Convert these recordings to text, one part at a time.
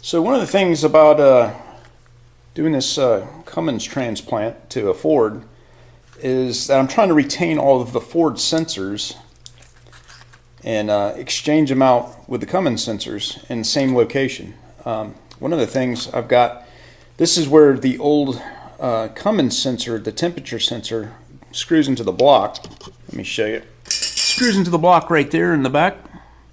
So one of the things about doing this Cummins transplant to a Ford is that I'm trying to retain all of the Ford sensors and exchange them out with the Cummins sensors in the same location. One of the things I've got, this is where the old Cummins sensor, the temperature sensor, screws into the block. Let me show you. Screws into the block right there in the back,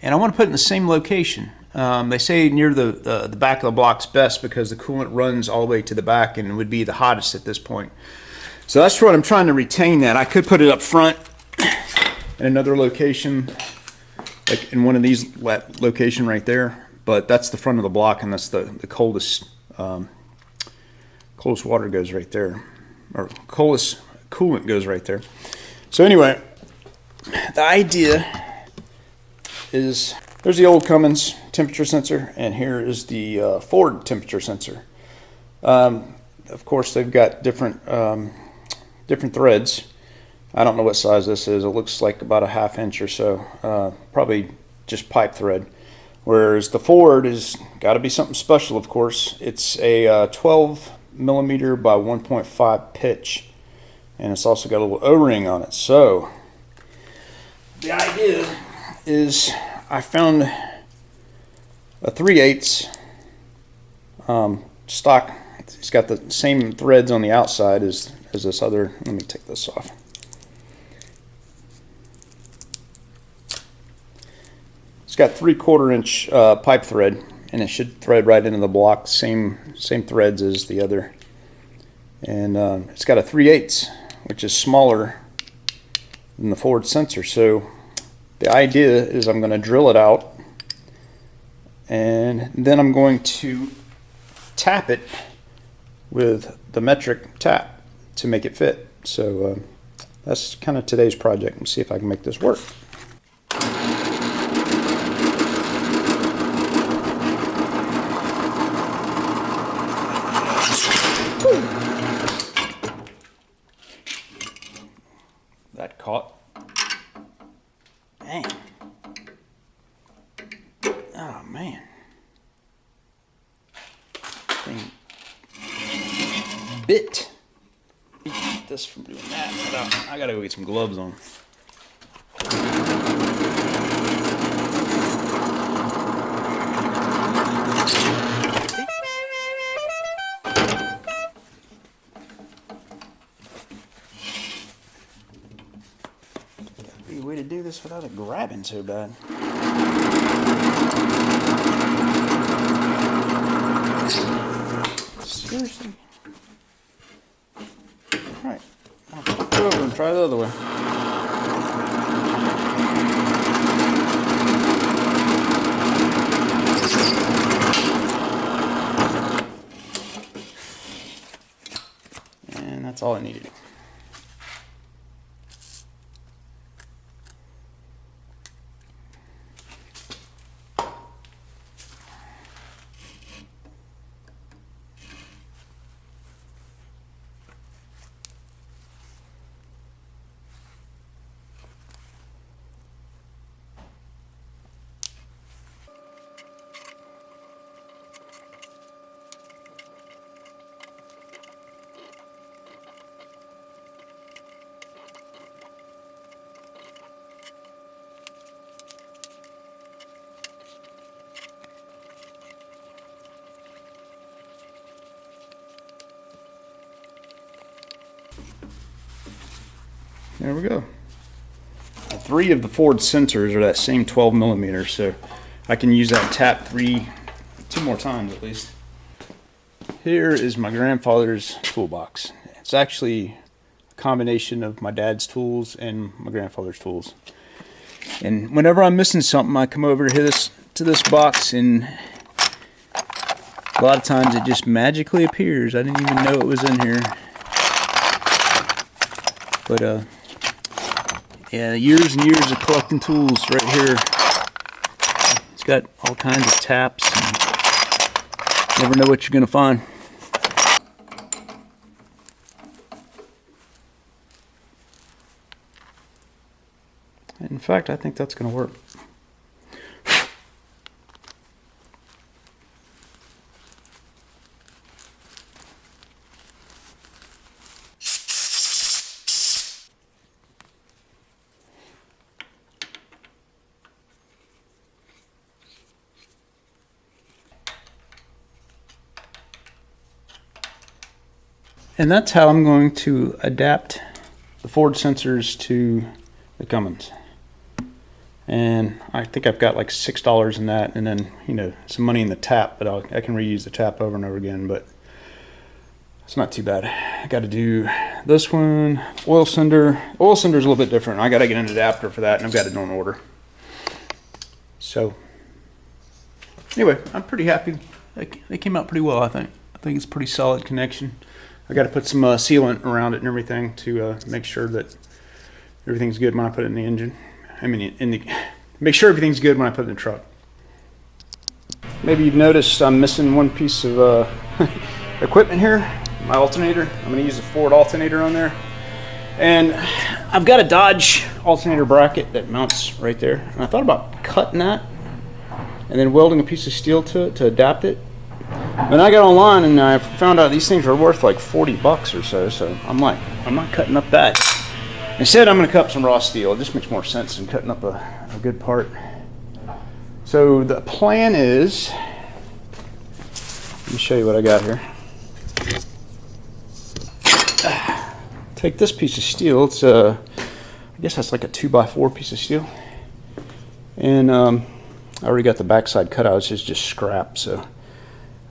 and I want to put it in the same location. They say near the back of the block's best because the coolant runs all the way to the back and would be the hottest at this point. So that's what I'm trying to retain that. I could put it up front in another location, like in one of these location right there, but that's the front of the block, and that's the coldest coldest water goes right there, or coldest coolant goes right there. So anyway, the idea is there's the old Cummins temperature sensor, and here is the Ford temperature sensor. Of course, they've got different different threads. I don't know what size this is. It looks like about a 1/2 inch or so, probably just pipe thread. Whereas the Ford has got to be something special, of course. It's a 12 millimeter by 1.5 pitch, and it's also got a little O-ring on it. So the idea is I found a 3/8 stock. It's got the same threads on the outside as this other. Let me take this off. It's got 3/4 inch pipe thread, and it should thread right into the block. Same threads as the other, and it's got a 3/8, which is smaller than the Ford sensor. So the idea is I'm going to drill it out, and then I'm going to tap it with the metric tap to make it fit. So that's kind of today's project. Let's see if I can make this work. That caught. Dang. Oh man. Thing bit. Keep this from doing that. I gotta go get some gloves on. Gotta be a way to do this without it grabbing so bad. Seriously? Alright, I'll flip it over and try the other way. And that's all I needed. There we go. 3 of the Ford sensors are that same 12 millimeter, so I can use that tap 2 more times at least. Here is my grandfather's toolbox. It's actually a combination of my dad's tools and my grandfather's tools. And whenever I'm missing something, I come over to this box, and a lot of times it just magically appears. I didn't even know it was in here. But yeah, years and years of collecting tools right here. It's got all kinds of taps. And never know what you're going to find. In fact, I think that's going to work. And that's how I'm going to adapt the Ford sensors to the Cummins. And I think I've got like $6 in that, and then, you know, some money in the tap, but I can reuse the tap over and over again, but it's not too bad. I got to do this one, oil cylinder. Oil cylinder is a little bit different. I got to get an adapter for that, and I've got it on order. So anyway, I'm pretty happy. They came out pretty well, I think. I think it's a pretty solid connection. I got to put some sealant around it and everything to make sure that everything's good when I put it in the engine. I mean, make sure everything's good when I put it in the truck. Maybe you've noticed I'm missing one piece of equipment here. My alternator. I'm going to use a Ford alternator on there. And I've got a Dodge alternator bracket that mounts right there. And I thought about cutting that and then welding a piece of steel to it to adapt it. But I got online and I found out these things are worth like 40 bucks or so. So I'm like, I'm not cutting up that. Instead, I'm going to cut up some raw steel. It just makes more sense than cutting up a good part. So the plan is, let me show you what I got here. Take this piece of steel. It's I guess that's like a 2x4 piece of steel. And I already got the backside cut out. It's just scrap. So I'm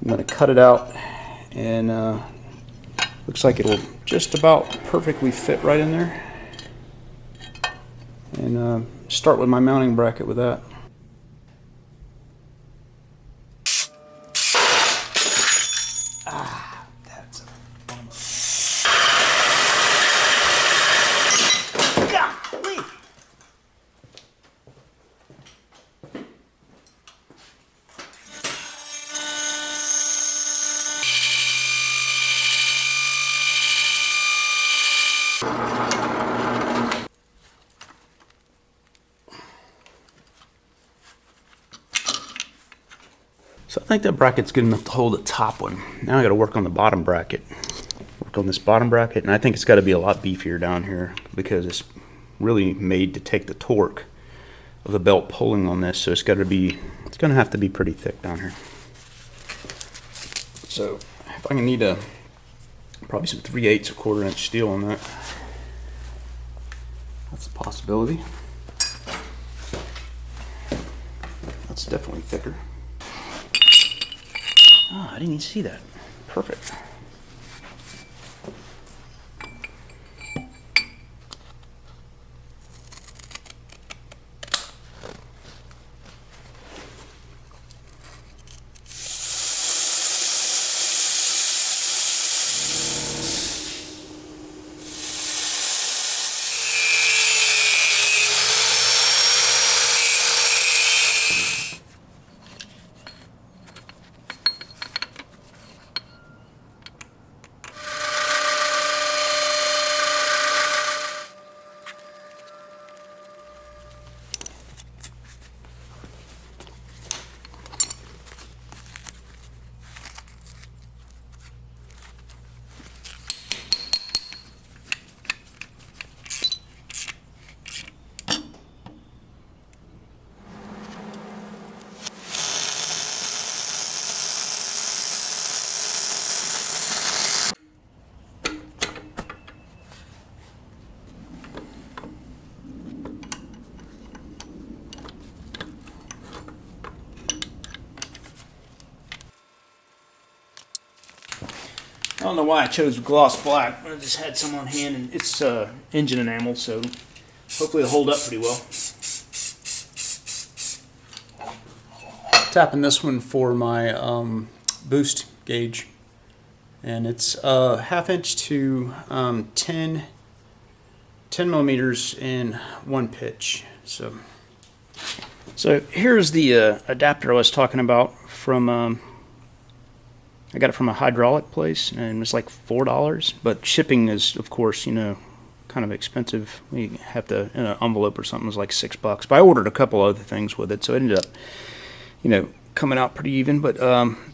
going to cut it out, and looks like it'll just about perfectly fit right in there. And start with my mounting bracket with that. That's a bummer. Golly. So I think that bracket's good enough to hold the top one. Now I got to work on the bottom bracket. Work on this bottom bracket, and I think it's got to be a lot beefier down here because it's really made to take the torque of the belt pulling on this. So it's going to have to be pretty thick down here. So if I can need probably some 3/8 or 1/4 inch steel on that. That's a possibility. That's definitely thicker. Oh, I didn't even see that. Perfect. I don't know why I chose gloss black, but I just had some on hand, and it's engine enamel, so hopefully it'll hold up pretty well. Tapping this one for my boost gauge, and it's 1/2 inch to 10 millimeters in one pitch. So here's the adapter I was talking about from. I got it from a hydraulic place, and it's like $4, but shipping is, of course, you know, kind of expensive. You have to, in an envelope or something, was like $6. But I ordered a couple other things with it, so it ended up, you know, coming out pretty even. But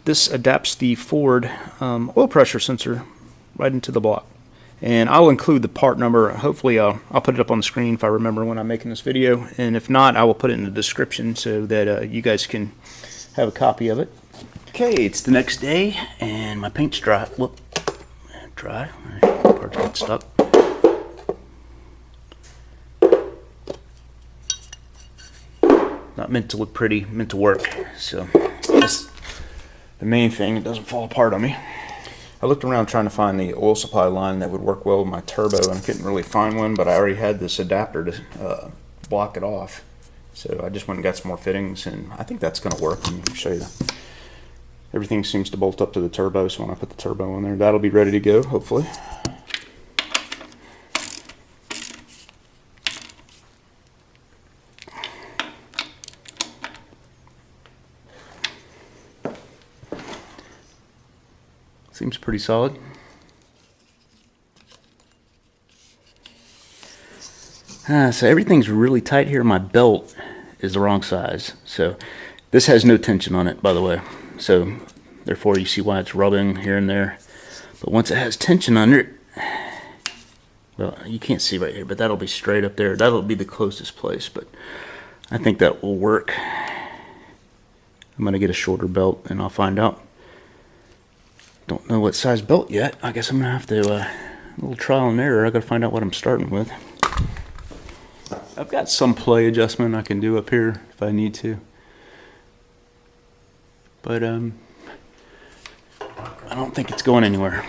this adapts the Ford oil pressure sensor right into the block, and I'll include the part number. Hopefully, I'll put it up on the screen if I remember when I'm making this video, and if not, I will put it in the description so that you guys can have a copy of it. Okay, it's the next day, and my paint's dry. Whoop, Try. Parts get stuck. Not meant to look pretty, meant to work. So that's the main thing. It doesn't fall apart on me. I looked around trying to find the oil supply line that would work well with my turbo, and I couldn't really find one, but I already had this adapter to block it off. So I just went and got some more fittings, and I think that's going to work. Let me show you. Everything seems to bolt up to the turbo, so when I put the turbo in there, that'll be ready to go, hopefully. Seems pretty solid. So everything's really tight here. My belt is the wrong size. So this has no tension on it, by the way. So therefore you see why it's rubbing here and there. But once it has tension under it, well, you can't see right here, but that'll be straight up there. That'll be the closest place, but I think that will work. I'm gonna get a shorter belt and I'll find out. Don't know what size belt yet. I guess I'm gonna have to a little trial and error. I gotta find out what I'm starting with. I've got some play adjustment I can do up here if I need to, but I don't think it's going anywhere.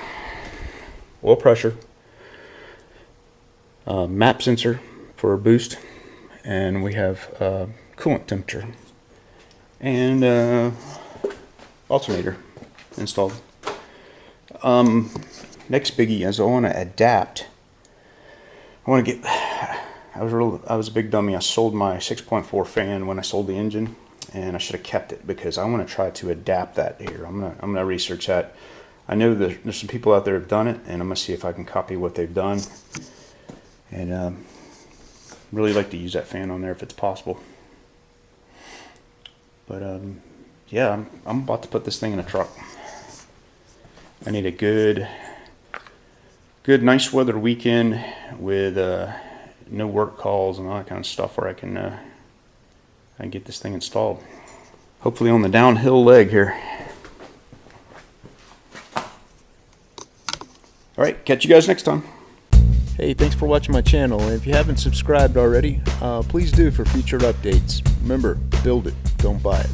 Oil pressure, map sensor for a boost, and we have coolant temperature and alternator installed. Next biggie is I want to adapt. I want to get. I was a big dummy. I sold my 6.4 fan when I sold the engine, and I should have kept it because I want to try to adapt that here. I'm gonna research that. I know that there's some people out there who've done it, and I'm gonna see if I can copy what they've done. And really like to use that fan on there if it's possible. But yeah, I'm about to put this thing in a truck. I need a good nice weather weekend with no work calls and all that kind of stuff where I can get this thing installed. Hopefully on the downhill leg here. All right, catch you guys next time. Hey, thanks for watching my channel, and if you haven't subscribed already, please do for future updates. Remember, build it, don't buy it.